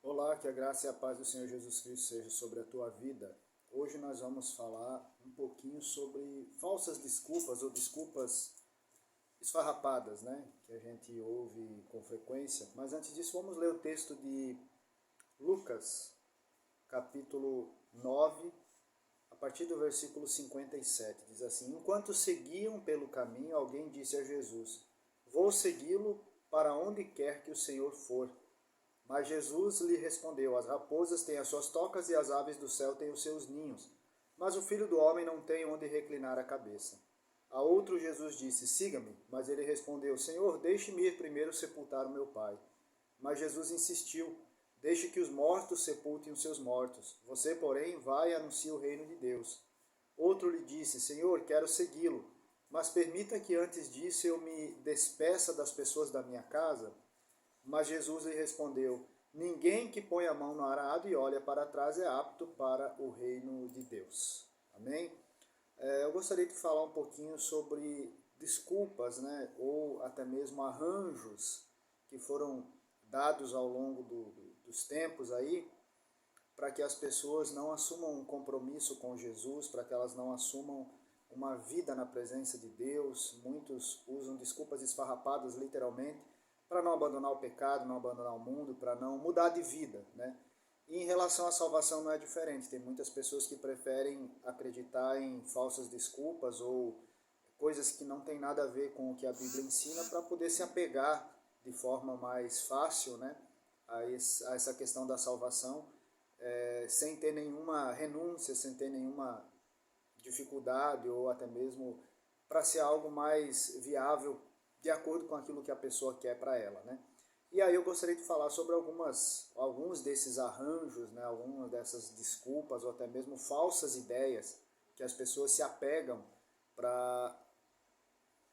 Olá, que a graça e a paz do Senhor Jesus Cristo seja sobre a tua vida. Hoje nós vamos falar um pouquinho sobre falsas desculpas ou desculpas esfarrapadas, né? Que a gente ouve com frequência. Mas antes disso, vamos ler o texto de Lucas, capítulo 9, a partir do versículo 57. Diz assim: Enquanto seguiam pelo caminho, alguém disse a Jesus: Vou segui-lo para onde quer que o Senhor for. Mas Jesus lhe respondeu: As raposas têm as suas tocas e as aves do céu têm os seus ninhos, mas o Filho do homem não tem onde reclinar a cabeça. A outro Jesus disse: Siga-me. Mas ele respondeu: Senhor, deixe-me ir primeiro sepultar o meu pai. Mas Jesus insistiu: Deixe que os mortos sepultem os seus mortos. Você, porém, vai e anuncie o reino de Deus. Outro lhe disse: Senhor, quero segui-lo, mas permita que antes disso eu me despeça das pessoas da minha casa. Mas Jesus lhe respondeu: Ninguém que põe a mão no arado e olha para trás é apto para o reino de Deus. Amém? Eu gostaria de falar um pouquinho sobre desculpas, né, ou até mesmo arranjos que foram dados ao longo dos tempos aí, para que as pessoas não assumam um compromisso com Jesus, para que elas não assumam uma vida na presença de Deus. Muitos usam desculpas esfarrapadas, literalmente, para não abandonar o pecado, não abandonar o mundo, para não mudar de vida, né? E em relação à salvação não é diferente. Tem muitas pessoas que preferem acreditar em falsas desculpas ou coisas que não tem nada a ver com o que a Bíblia ensina para poder se apegar de forma mais fácil, né, a essa questão da salvação, sem ter nenhuma renúncia, sem ter nenhuma dificuldade ou até mesmo para ser algo mais viável de acordo com aquilo que a pessoa quer para ela, né? E aí eu gostaria de falar sobre alguns desses arranjos, né, algumas dessas desculpas ou até mesmo falsas ideias que as pessoas se apegam para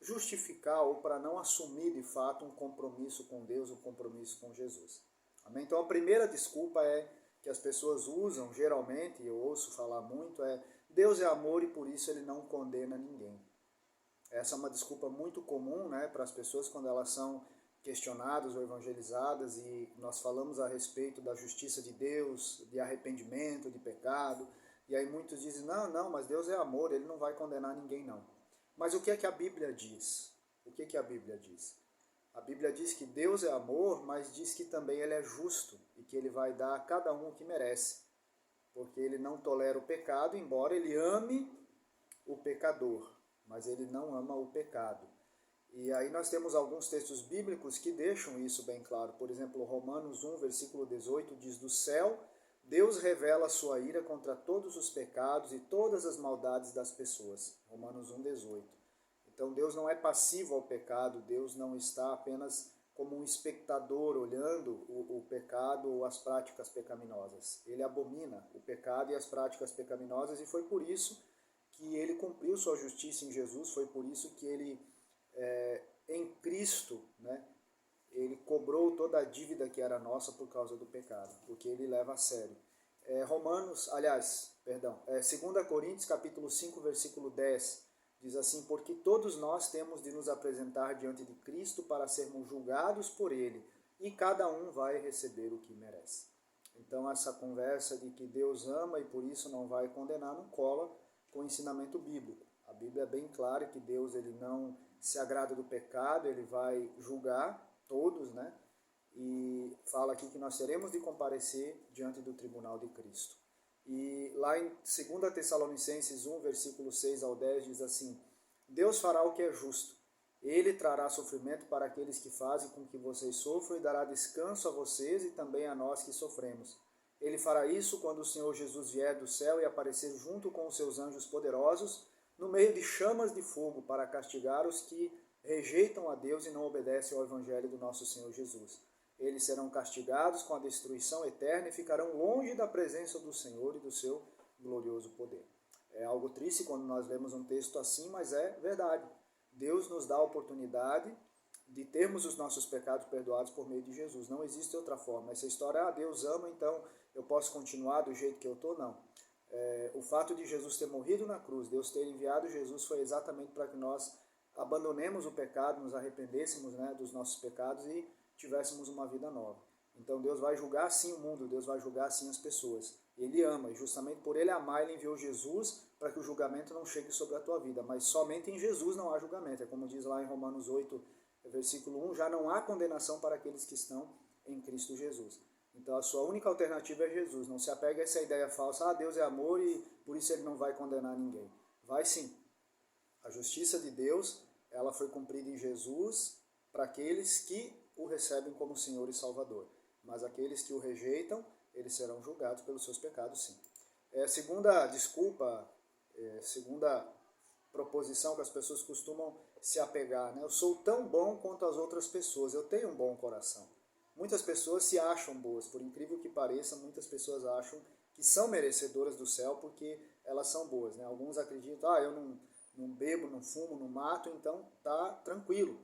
justificar ou para não assumir de fato um compromisso com Deus, um compromisso com Jesus. Amém? Então a primeira desculpa que as pessoas usam, geralmente, eu ouço falar muito, Deus é amor e por isso ele não condena ninguém. Essa é uma desculpa muito comum, né, para as pessoas quando elas são questionadas ou evangelizadas e nós falamos a respeito da justiça de Deus, de arrependimento, de pecado, e aí muitos dizem: não, mas Deus é amor, ele não vai condenar ninguém não. Mas o que é que a Bíblia diz? O que é que a Bíblia diz? A Bíblia diz que Deus é amor, mas diz que também ele é justo e que ele vai dar a cada um o que merece, porque ele não tolera o pecado, embora ele ame o pecador, mas ele não ama o pecado. E aí nós temos alguns textos bíblicos que deixam isso bem claro. Por exemplo, Romanos 1, versículo 18, diz: Do céu, Deus revela a sua ira contra todos os pecados e todas as maldades das pessoas. Romanos 1, 18. Então Deus não é passivo ao pecado, Deus não está apenas como um espectador olhando o pecado ou as práticas pecaminosas. Ele abomina o pecado e as práticas pecaminosas e foi por isso que ele cumpriu sua justiça em Jesus, foi por isso que ele, em Cristo, né, ele cobrou toda a dívida que era nossa por causa do pecado, porque ele leva a sério. 2 Coríntios capítulo 5, versículo 10, diz assim: Porque todos nós temos de nos apresentar diante de Cristo para sermos julgados por ele, e cada um vai receber o que merece. Então essa conversa de que Deus ama e por isso não vai condenar não cola com o ensinamento bíblico. A Bíblia é bem clara que Deus ele não se agrada do pecado, ele vai julgar todos, né? E fala aqui que nós teremos de comparecer diante do tribunal de Cristo. E lá em 2 Tessalonicenses 1, versículo 6 ao 10, diz assim: Deus fará o que é justo. Ele trará sofrimento para aqueles que fazem com que vocês sofram e dará descanso a vocês e também a nós que sofremos. Ele fará isso quando o Senhor Jesus vier do céu e aparecer junto com os seus anjos poderosos, no meio de chamas de fogo, para castigar os que rejeitam a Deus e não obedecem ao Evangelho do nosso Senhor Jesus. Eles serão castigados com a destruição eterna e ficarão longe da presença do Senhor e do seu glorioso poder. É algo triste quando nós lemos um texto assim, mas é verdade. Deus nos dá a oportunidade de termos os nossos pecados perdoados por meio de Jesus. Não existe outra forma. Essa história, Deus ama, então eu posso continuar do jeito que eu estou? Não. O fato de Jesus ter morrido na cruz, Deus ter enviado Jesus, foi exatamente para que nós abandonemos o pecado, nos arrependêssemos, né, dos nossos pecados e tivéssemos uma vida nova. Então Deus vai julgar sim o mundo, Deus vai julgar sim as pessoas. Ele ama, e justamente por ele amar, ele enviou Jesus para que o julgamento não chegue sobre a tua vida. Mas somente em Jesus não há julgamento. É como diz lá em Romanos 8, versículo 1, já não há condenação para aqueles que estão em Cristo Jesus. Então a sua única alternativa é Jesus. Não se apega a essa ideia falsa, Deus é amor e por isso ele não vai condenar ninguém. Vai sim. A justiça de Deus, ela foi cumprida em Jesus para aqueles que o recebem como Senhor e Salvador. Mas aqueles que o rejeitam, eles serão julgados pelos seus pecados, sim. Segunda desculpa, segunda proposição que as pessoas costumam se apegar, né? Eu sou tão bom quanto as outras pessoas, eu tenho um bom coração. Muitas pessoas se acham boas, por incrível que pareça, muitas pessoas acham que são merecedoras do céu porque elas são boas, né? Alguns acreditam, eu não bebo, não fumo, não mato, então tá tranquilo.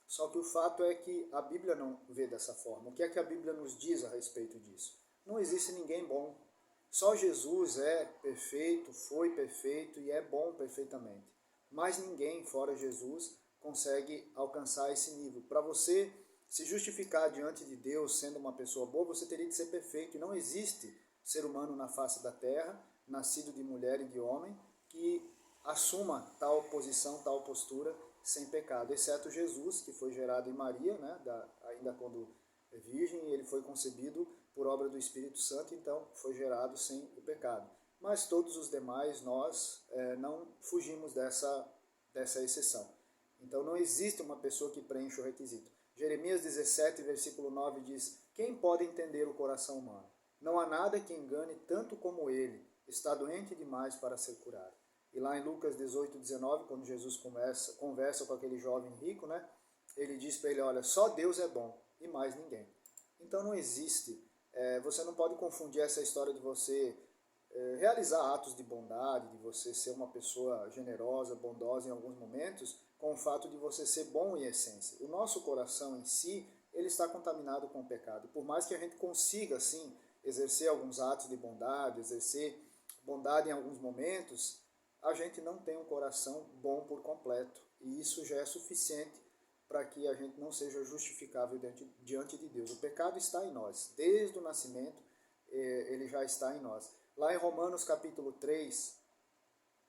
Só que o fato é que a Bíblia não vê dessa forma. O que é que a Bíblia nos diz a respeito disso? Não existe ninguém bom. Só Jesus é perfeito, foi perfeito e é bom perfeitamente. Mas ninguém, fora Jesus, consegue alcançar esse nível. Para você se justificar diante de Deus sendo uma pessoa boa, você teria de ser perfeito. E não existe ser humano na face da terra, nascido de mulher e de homem, que assuma tal posição, tal postura sem pecado, exceto Jesus, que foi gerado em Maria, né, ainda quando é virgem, e ele foi concebido por obra do Espírito Santo, então foi gerado sem o pecado. Mas todos os demais, nós não fugimos dessa exceção. Então não existe uma pessoa que preencha o requisito. Jeremias 17, versículo 9 diz, quem pode entender o coração humano? Não há nada que engane tanto como ele, está doente demais para ser curado. E lá em Lucas 18, 19, quando Jesus conversa com aquele jovem rico, né, ele diz para ele, olha, só Deus é bom e mais ninguém. Então não existe, você não pode confundir essa história de você realizar atos de bondade, de você ser uma pessoa generosa, bondosa em alguns momentos, com o fato de você ser bom em essência. O nosso coração em si, ele está contaminado com o pecado. Por mais que a gente consiga, sim, exercer alguns atos de bondade, exercer bondade em alguns momentos, a gente não tem um coração bom por completo. E isso já é suficiente para que a gente não seja justificável diante de Deus. O pecado está em nós. Desde o nascimento, ele já está em nós. Lá em Romanos capítulo 3,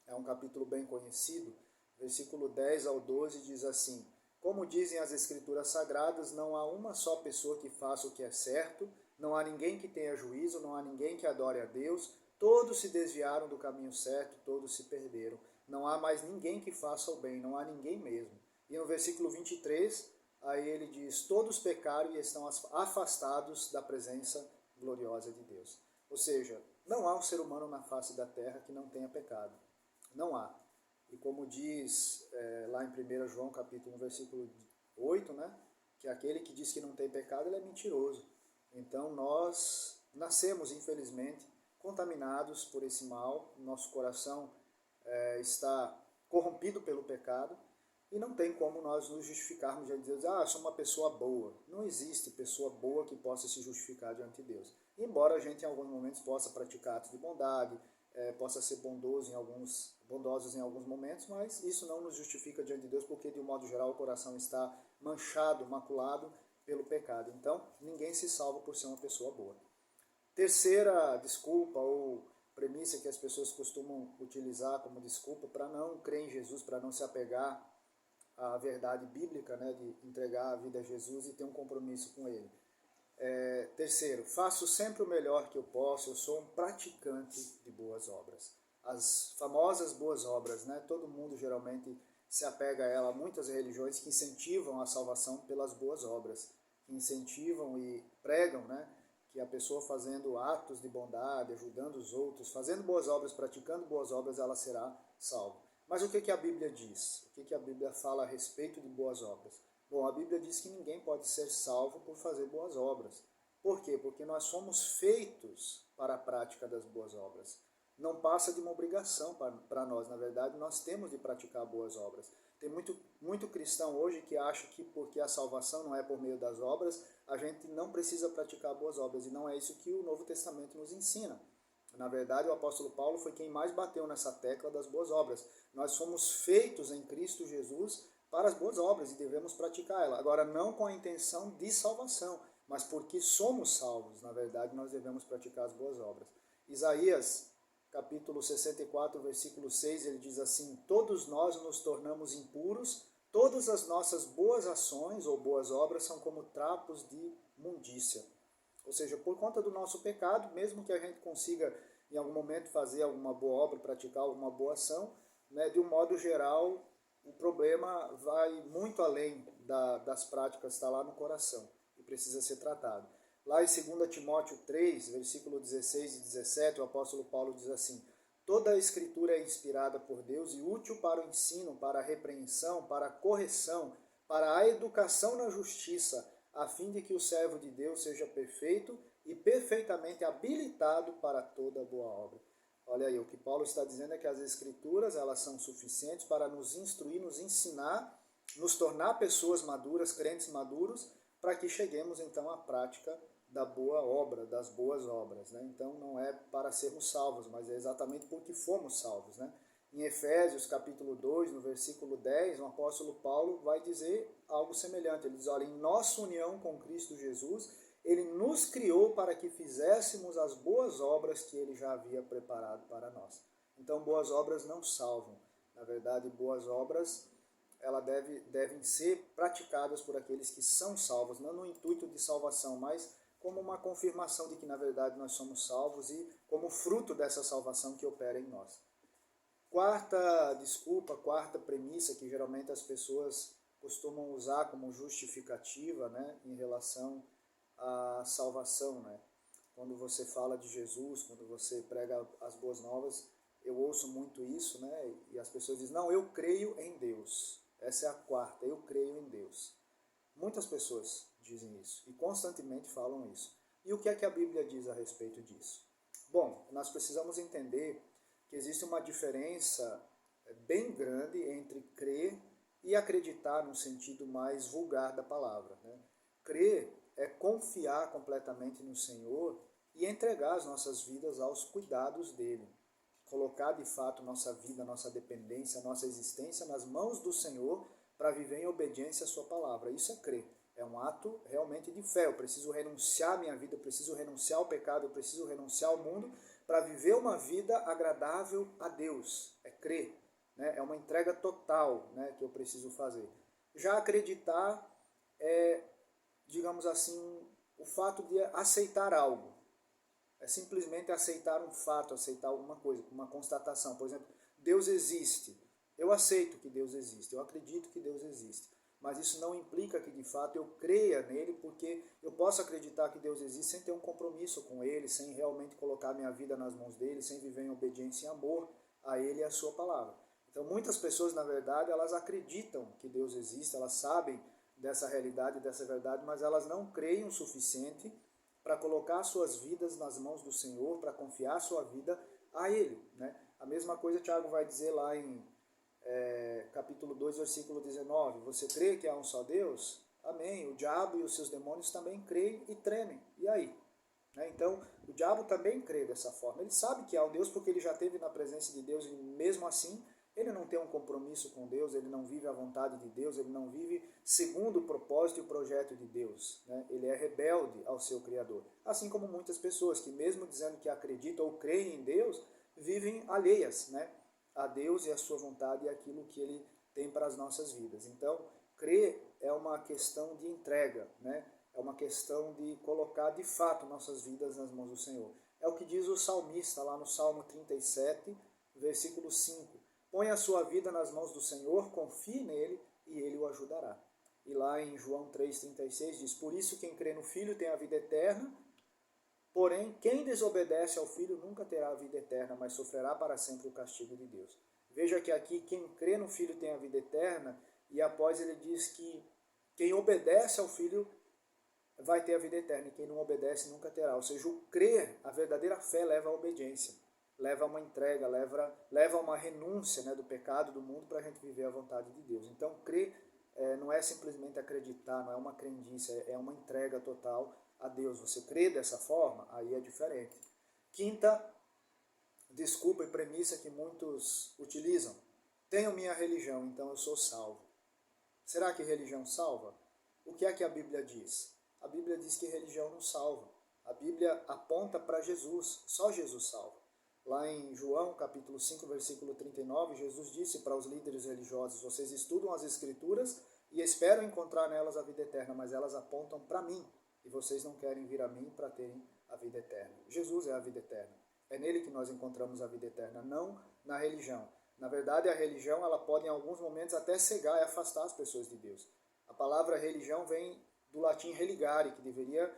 é um capítulo bem conhecido, versículo 10 ao 12 diz assim, como dizem as Escrituras Sagradas, não há uma só pessoa que faça o que é certo, não há ninguém que tenha juízo, não há ninguém que adore a Deus, todos se desviaram do caminho certo, todos se perderam. Não há mais ninguém que faça o bem, não há ninguém mesmo. E no versículo 23, aí ele diz, todos pecaram e estão afastados da presença gloriosa de Deus. Ou seja, não há um ser humano na face da terra que não tenha pecado. Não há. E como diz lá em 1 João capítulo 1, versículo 8, né, que aquele que diz que não tem pecado, ele é mentiroso. Então nós nascemos, infelizmente, contaminados por esse mal, nosso coração está corrompido pelo pecado, e não tem como nós nos justificarmos diante de Deus, eu sou uma pessoa boa. Não existe pessoa boa que possa se justificar diante de Deus. Embora a gente em alguns momentos possa praticar atos de bondade, possa ser bondosos em alguns momentos, mas isso não nos justifica diante de Deus, porque de um modo geral o coração está manchado, maculado pelo pecado. Então, ninguém se salva por ser uma pessoa boa. Terceira desculpa ou premissa que as pessoas costumam utilizar como desculpa para não crer em Jesus, para não se apegar à verdade bíblica, né, de entregar a vida a Jesus e ter um compromisso com Ele. Terceiro, faço sempre o melhor que eu posso, eu sou um praticante de boas obras. As famosas boas obras, né, todo mundo geralmente se apega a ela, muitas religiões que incentivam a salvação pelas boas obras, que incentivam e pregam, né, que a pessoa fazendo atos de bondade, ajudando os outros, fazendo boas obras, praticando boas obras, ela será salva. Mas o que a Bíblia diz? O que a Bíblia fala a respeito de boas obras? Bom, a Bíblia diz que ninguém pode ser salvo por fazer boas obras. Por quê? Porque nós somos feitos para a prática das boas obras. Não passa de uma obrigação para nós, na verdade, nós temos de praticar boas obras. Tem muito cristão hoje que acha que porque a salvação não é por meio das obras, a gente não precisa praticar boas obras, e não é isso que o Novo Testamento nos ensina. Na verdade, o apóstolo Paulo foi quem mais bateu nessa tecla das boas obras. Nós somos feitos em Cristo Jesus para as boas obras e devemos praticá-la. Agora, não com a intenção de salvação, mas porque somos salvos, na verdade, nós devemos praticar as boas obras. Isaías, capítulo 64, versículo 6, ele diz assim: todos nós nos tornamos impuros, todas as nossas boas ações ou boas obras são como trapos de imundícia. Ou seja, por conta do nosso pecado, mesmo que a gente consiga em algum momento fazer alguma boa obra, praticar alguma boa ação, né, de um modo geral, o problema vai muito além das práticas, está lá no coração e precisa ser tratado. Lá em 2 Timóteo 3, versículo 16 e 17, o apóstolo Paulo diz assim: toda a escritura é inspirada por Deus e útil para o ensino, para a repreensão, para a correção, para a educação na justiça, a fim de que o servo de Deus seja perfeito e perfeitamente habilitado para toda boa obra. Olha aí, o que Paulo está dizendo é que as escrituras, elas são suficientes para nos instruir, nos ensinar, nos tornar pessoas maduras, crentes maduros, para que cheguemos então à prática da boa obra, das boas obras, né? Então não é para sermos salvos, mas é exatamente porque fomos salvos, né? Em Efésios capítulo 2, no versículo 10, o apóstolo Paulo vai dizer algo semelhante. Ele diz: olha, em nossa união com Cristo Jesus, ele nos criou para que fizéssemos as boas obras que ele já havia preparado para nós. Então, boas obras não salvam. Na verdade, boas obras elas devem ser praticadas por aqueles que são salvos, não no intuito de salvação, mas como uma confirmação de que, na verdade, nós somos salvos e como fruto dessa salvação que opera em nós. Quarta premissa que geralmente as pessoas costumam usar como justificativa, né, em relação à salvação, né? Quando você fala de Jesus, quando você prega as boas novas, eu ouço muito isso, né? E as pessoas dizem: não, eu creio em Deus. Essa é a quarta, eu creio em Deus. Muitas pessoas dizem isso e constantemente falam isso. E o que é que a Bíblia diz a respeito disso? Bom, nós precisamos entender que existe uma diferença bem grande entre crer e acreditar no sentido mais vulgar da palavra, né? Crer é confiar completamente no Senhor e entregar as nossas vidas aos cuidados dele. Colocar de fato nossa vida, nossa dependência, nossa existência nas mãos do Senhor para viver em obediência à sua palavra. Isso é crer. É um ato realmente de fé. Eu preciso renunciar à minha vida, eu preciso renunciar ao pecado, eu preciso renunciar ao mundo para viver uma vida agradável a Deus. É crer, né? É uma entrega total, né, que eu preciso fazer. Já acreditar é, digamos assim, o fato de aceitar algo. É simplesmente aceitar um fato, aceitar alguma coisa, uma constatação. Por exemplo, Deus existe. Eu aceito que Deus existe, eu acredito que Deus existe. Mas isso não implica que de fato eu creia nele, porque eu posso acreditar que Deus existe sem ter um compromisso com ele, sem realmente colocar minha vida nas mãos dele, sem viver em obediência e amor a ele e a sua palavra. Então muitas pessoas, na verdade, elas acreditam que Deus existe, elas sabem dessa realidade, dessa verdade, mas elas não creem o suficiente para colocar suas vidas nas mãos do Senhor, para confiar sua vida a Ele, né? A mesma coisa Tiago vai dizer lá em capítulo 2, versículo 19. Você crê que há um só Deus? Amém. O diabo e os seus demônios também creem e tremem. E aí? Né? Então, o diabo também crê dessa forma. Ele sabe que há um Deus porque ele já esteve na presença de Deus e mesmo assim ele não tem um compromisso com Deus, ele não vive a vontade de Deus, ele não vive segundo o propósito e o projeto de Deus, né? Ele é rebelde ao seu Criador. Assim como muitas pessoas que mesmo dizendo que acreditam ou creem em Deus, vivem alheias, né, a Deus e a sua vontade e aquilo que ele tem para as nossas vidas. Então, crer é uma questão de entrega, né? É uma questão de colocar de fato nossas vidas nas mãos do Senhor. É o que diz o salmista lá no Salmo 37, versículo 5. Põe a sua vida nas mãos do Senhor, confie nele e ele o ajudará. E lá em João 3,36 diz: por isso quem crê no Filho tem a vida eterna, porém quem desobedece ao Filho nunca terá a vida eterna, mas sofrerá para sempre o castigo de Deus. Veja que aqui quem crê no Filho tem a vida eterna, e após ele diz que quem obedece ao Filho vai ter a vida eterna, e quem não obedece nunca terá. Ou seja, o crer, a verdadeira fé leva à obediência, leva a uma entrega, leva a uma renúncia, né, do pecado, do mundo, para a gente viver a vontade de Deus. Então, crer não é simplesmente acreditar, não é uma crendice, é uma entrega total a Deus. Você crê dessa forma, aí é diferente. Quinta desculpa e premissa que muitos utilizam: tenho minha religião, então eu sou salvo. Será que religião salva? O que é que a Bíblia diz? a Bíblia diz que religião não salva. A Bíblia aponta para Jesus, só Jesus salva. Lá em João, capítulo 5, versículo 39, Jesus disse para os líderes religiosos: vocês estudam as Escrituras e esperam encontrar nelas a vida eterna, mas elas apontam para mim, e vocês não querem vir a mim para terem a vida eterna. Jesus é a vida eterna. É nele que nós encontramos a vida eterna, não na religião. Na verdade, a religião ela pode em alguns momentos até cegar e afastar as pessoas de Deus. A palavra religião vem do latim religare, que deveria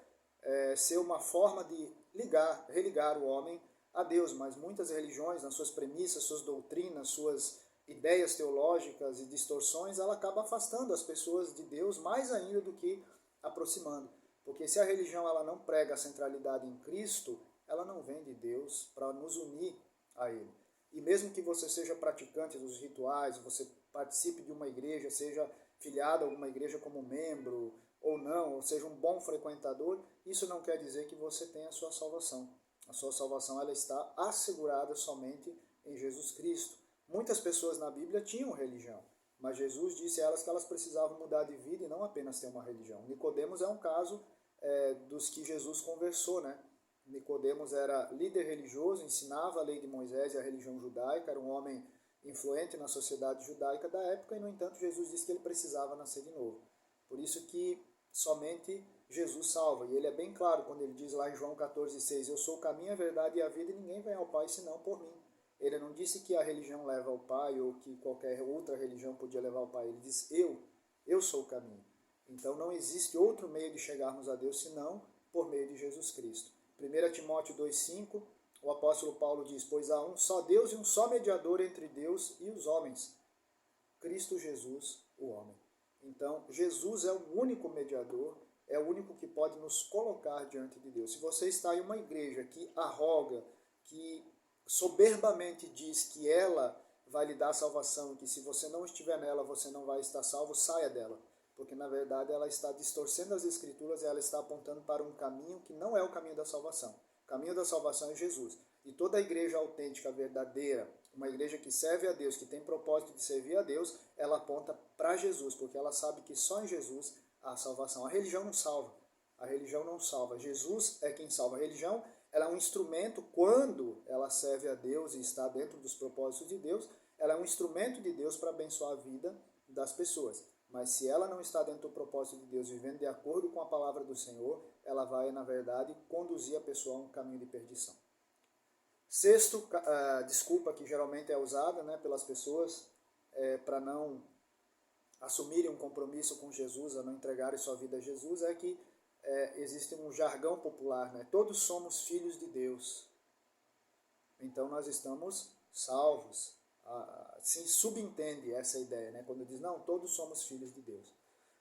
ser uma forma de religar o homem a Deus, mas muitas religiões, nas suas premissas, suas doutrinas, suas ideias teológicas e distorções, ela acaba afastando as pessoas de Deus mais ainda do que aproximando. Porque se a religião ela não prega a centralidade em Cristo, ela não vem de Deus para nos unir a Ele. E mesmo que você seja praticante dos rituais, você participe de uma igreja, seja filiado a alguma igreja como membro ou não, ou seja um bom frequentador, isso não quer dizer que você tenha a sua salvação. A sua salvação ela está assegurada somente em Jesus Cristo. Muitas pessoas na Bíblia tinham religião, mas Jesus disse a elas que elas precisavam mudar de vida e não apenas ter uma religião. Nicodemos é um caso dos que Jesus conversou, né? Nicodemos era líder religioso, ensinava a lei de Moisés e a religião judaica, era um homem influente na sociedade judaica da época e, no entanto, Jesus disse que ele precisava nascer de novo. Por isso que somente Jesus salva. E ele é bem claro quando ele diz lá em João 14,6: eu sou o caminho, a verdade e a vida, e ninguém vem ao Pai senão por mim. Ele não disse que a religião leva ao Pai ou que qualquer outra religião podia levar ao Pai. Ele diz: eu sou o caminho. Então não existe outro meio de chegarmos a Deus senão por meio de Jesus Cristo. 1 Timóteo 2,5, o apóstolo Paulo diz: pois há um só Deus e um só mediador entre Deus e os homens, Cristo Jesus, o homem. Então, Jesus é o único mediador, é o único que pode nos colocar diante de Deus. Se você está em uma igreja que arroga, que soberbamente diz que ela vai lhe dar salvação, que se você não estiver nela, você não vai estar salvo, saia dela. Porque, na verdade, ela está distorcendo as Escrituras e ela está apontando para um caminho que não é o caminho da salvação. O caminho da salvação é Jesus. E toda a igreja autêntica, verdadeira, uma igreja que serve a Deus, que tem propósito de servir a Deus, ela aponta para Jesus, porque ela sabe que só em Jesus há salvação. A religião não salva. A religião não salva. Jesus é quem salva. A religião ela é um instrumento, quando ela serve a Deus e está dentro dos propósitos de Deus, ela é um instrumento de Deus para abençoar a vida das pessoas. Mas se ela não está dentro do propósito de Deus, vivendo de acordo com a palavra do Senhor, ela vai, na verdade, conduzir a pessoa a um caminho de perdição. Sexto, desculpa que geralmente é usada, né, pelas pessoas para não assumirem um compromisso com Jesus, a não entregarem sua vida a Jesus, é que existe um jargão popular, né? Todos somos filhos de Deus. Então nós estamos salvos. Se subentende essa ideia, né? Quando diz, não, todos somos filhos de Deus.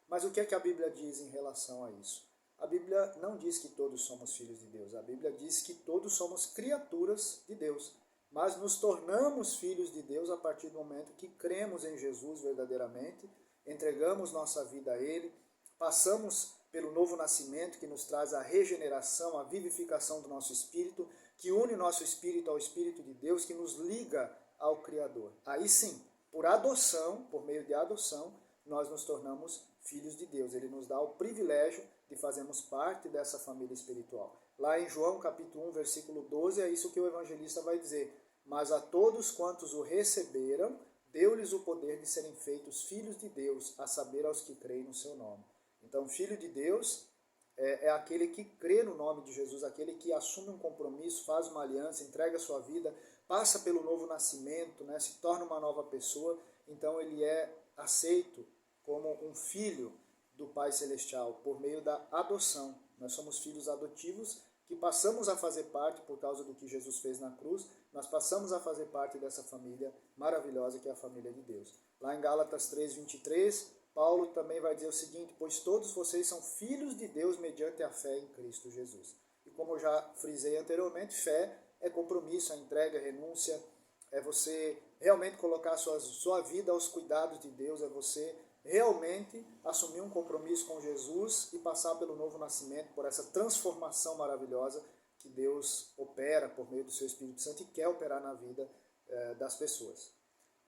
Mas o que é que a Bíblia diz em relação a isso? A Bíblia não diz que todos somos filhos de Deus. A Bíblia diz que todos somos criaturas de Deus. Mas nos tornamos filhos de Deus a partir do momento que cremos em Jesus verdadeiramente, entregamos nossa vida a Ele, passamos pelo novo nascimento que nos traz a regeneração, a vivificação do nosso espírito, que une o nosso espírito ao Espírito de Deus, que nos liga ao Criador. Aí sim, por adoção, por meio de adoção, nós nos tornamos filhos de Deus. Ele nos dá o privilégio de fazermos parte dessa família espiritual. Lá em João capítulo 1, versículo 12, é isso que o evangelista vai dizer: mas a todos quantos o receberam, deu-lhes o poder de serem feitos filhos de Deus, a saber, aos que creem no seu nome. Então, filho de Deus é aquele que crê no nome de Jesus, aquele que assume um compromisso, faz uma aliança, entrega a sua vida, passa pelo novo nascimento, né, se torna uma nova pessoa. Então ele é aceito como um filho do Pai Celestial por meio da adoção. Nós somos filhos adotivos que passamos a fazer parte, por causa do que Jesus fez na cruz, nós passamos a fazer parte dessa família maravilhosa que é a família de Deus. Lá em Gálatas 3:23, Paulo também vai dizer o seguinte: pois todos vocês são filhos de Deus mediante a fé em Cristo Jesus. E como eu já frisei anteriormente, fé é compromisso, é entrega, é renúncia, é você realmente colocar sua vida aos cuidados de Deus, é você realmente assumir um compromisso com Jesus e passar pelo novo nascimento, por essa transformação maravilhosa que Deus opera por meio do seu Espírito Santo e quer operar na vida das pessoas.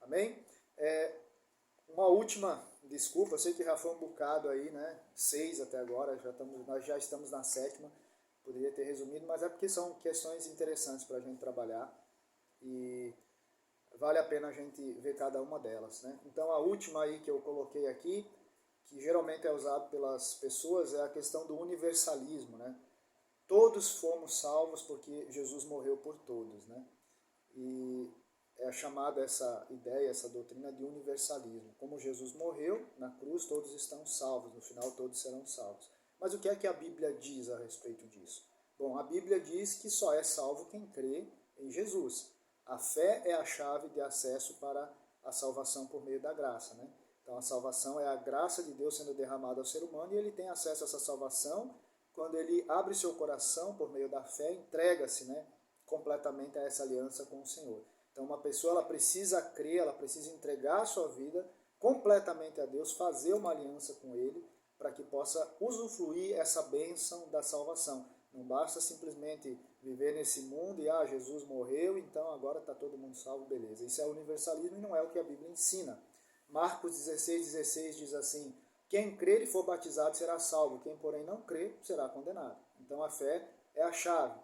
Amém? Uma última desculpa, eu sei que já foi um bocado aí, né? 6 até agora, nós já estamos na 7ª, poderia ter resumido, mas é porque são questões interessantes para a gente trabalhar e vale a pena a gente ver cada uma delas, né? Então a última aí que eu coloquei aqui, que geralmente é usado pelas pessoas, é a questão do universalismo, né? Todos fomos salvos porque Jesus morreu por todos, né? E é chamada essa ideia, essa doutrina de universalismo. Como Jesus morreu na cruz, todos estão salvos, no final todos serão salvos. Mas o que é que a Bíblia diz a respeito disso? Bom, a Bíblia diz que só é salvo quem crê em Jesus. A fé é a chave de acesso para a salvação por meio da graça, né? Então a salvação é a graça de Deus sendo derramada ao ser humano e ele tem acesso a essa salvação quando ele abre seu coração por meio da fé, entrega-se, né, completamente a essa aliança com o Senhor. Então uma pessoa ela precisa crer, ela precisa entregar a sua vida completamente a Deus, fazer uma aliança com Ele, para que possa usufruir essa bênção da salvação. Não basta simplesmente viver nesse mundo e Jesus morreu, então agora está todo mundo salvo, beleza. Isso é universalismo e não é o que a Bíblia ensina. Marcos 16,16 diz assim: quem crer e for batizado será salvo, quem porém não crer será condenado. Então a fé é a chave.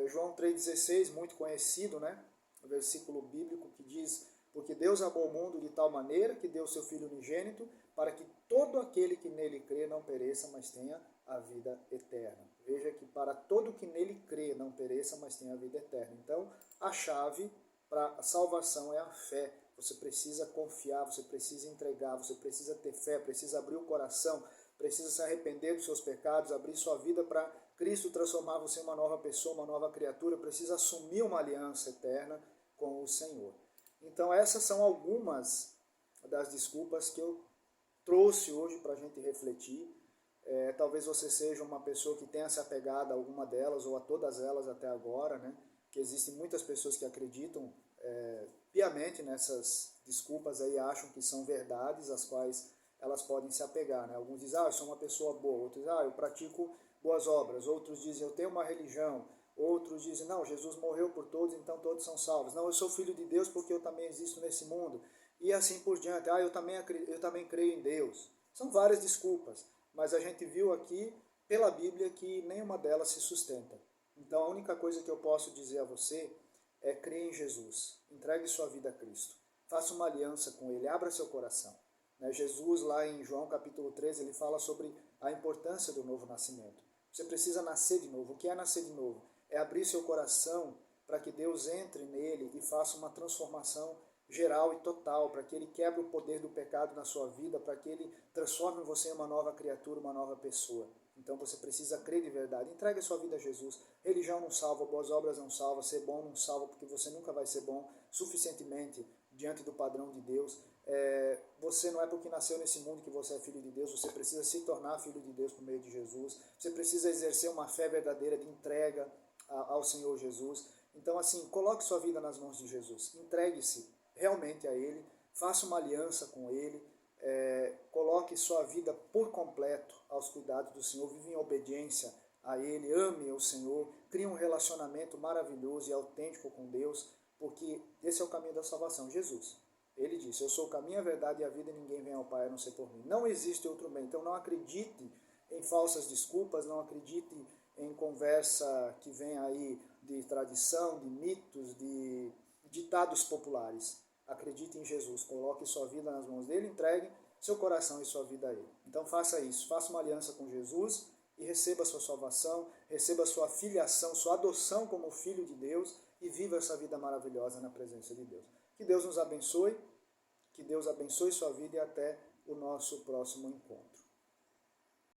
João 3,16, muito conhecido, né? O versículo bíblico que diz: porque Deus amou o mundo de tal maneira que deu seu Filho unigênito, para que todo aquele que nele crê não pereça, mas tenha a vida eterna. Veja que para todo que nele crê não pereça, mas tenha a vida eterna. Então, a chave para a salvação é a fé. Você precisa confiar, você precisa entregar, você precisa ter fé, precisa abrir o coração, precisa se arrepender dos seus pecados, abrir sua vida para Cristo transformar você em uma nova pessoa, uma nova criatura, precisa assumir uma aliança eterna com o Senhor. Então essas são algumas das desculpas que eu trouxe hoje para a gente refletir. Talvez você seja uma pessoa que tenha se apegado a alguma delas ou a todas elas até agora, né? Que existem muitas pessoas que acreditam piamente nessas desculpas aí, acham que são verdades, as quais elas podem se apegar, né? Alguns dizem, eu sou uma pessoa boa, outros dizem, eu pratico boas obras, outros dizem, eu tenho uma religião, outros dizem, não, Jesus morreu por todos, então todos são salvos. Não, eu sou filho de Deus porque eu também existo nesse mundo. E assim por diante, eu também creio em Deus. São várias desculpas, mas a gente viu aqui pela Bíblia que nenhuma delas se sustenta. Então a única coisa que eu posso dizer a você é crer em Jesus, entregue sua vida a Cristo, faça uma aliança com Ele, abra seu coração. Jesus lá em João capítulo 13, ele fala sobre a importância do novo nascimento. Você precisa nascer de novo. O que é nascer de novo? É abrir seu coração para que Deus entre nele e faça uma transformação geral e total, para que Ele quebre o poder do pecado na sua vida, para que Ele transforme você em uma nova criatura, uma nova pessoa. Então você precisa crer de verdade. Entregue a sua vida a Jesus. Religião não salva, boas obras não salva, ser bom não salva, porque você nunca vai ser bom suficientemente diante do padrão de Deus. Você não é porque nasceu nesse mundo que você é filho de Deus, você precisa se tornar filho de Deus por meio de Jesus. Você precisa exercer uma fé verdadeira de entrega ao Senhor Jesus. Então, assim, coloque sua vida nas mãos de Jesus. Entregue-se realmente a Ele, faça uma aliança com Ele, coloque sua vida por completo aos cuidados do Senhor, vive em obediência a Ele, ame o Senhor, crie um relacionamento maravilhoso e autêntico com Deus, porque esse é o caminho da salvação, Jesus. Ele disse, eu sou o caminho, a verdade e a vida, e ninguém vem ao Pai a não ser por mim. Não existe outro meio. Então não acredite em falsas desculpas, não acredite em conversa que vem aí de tradição, de mitos, de ditados populares. Acredite em Jesus, coloque sua vida nas mãos dele, entregue seu coração e sua vida a ele. Então faça isso, faça uma aliança com Jesus e receba a sua salvação, receba a sua filiação, sua adoção como filho de Deus e viva essa vida maravilhosa na presença de Deus. Que Deus nos abençoe, que Deus abençoe sua vida e até o nosso próximo encontro.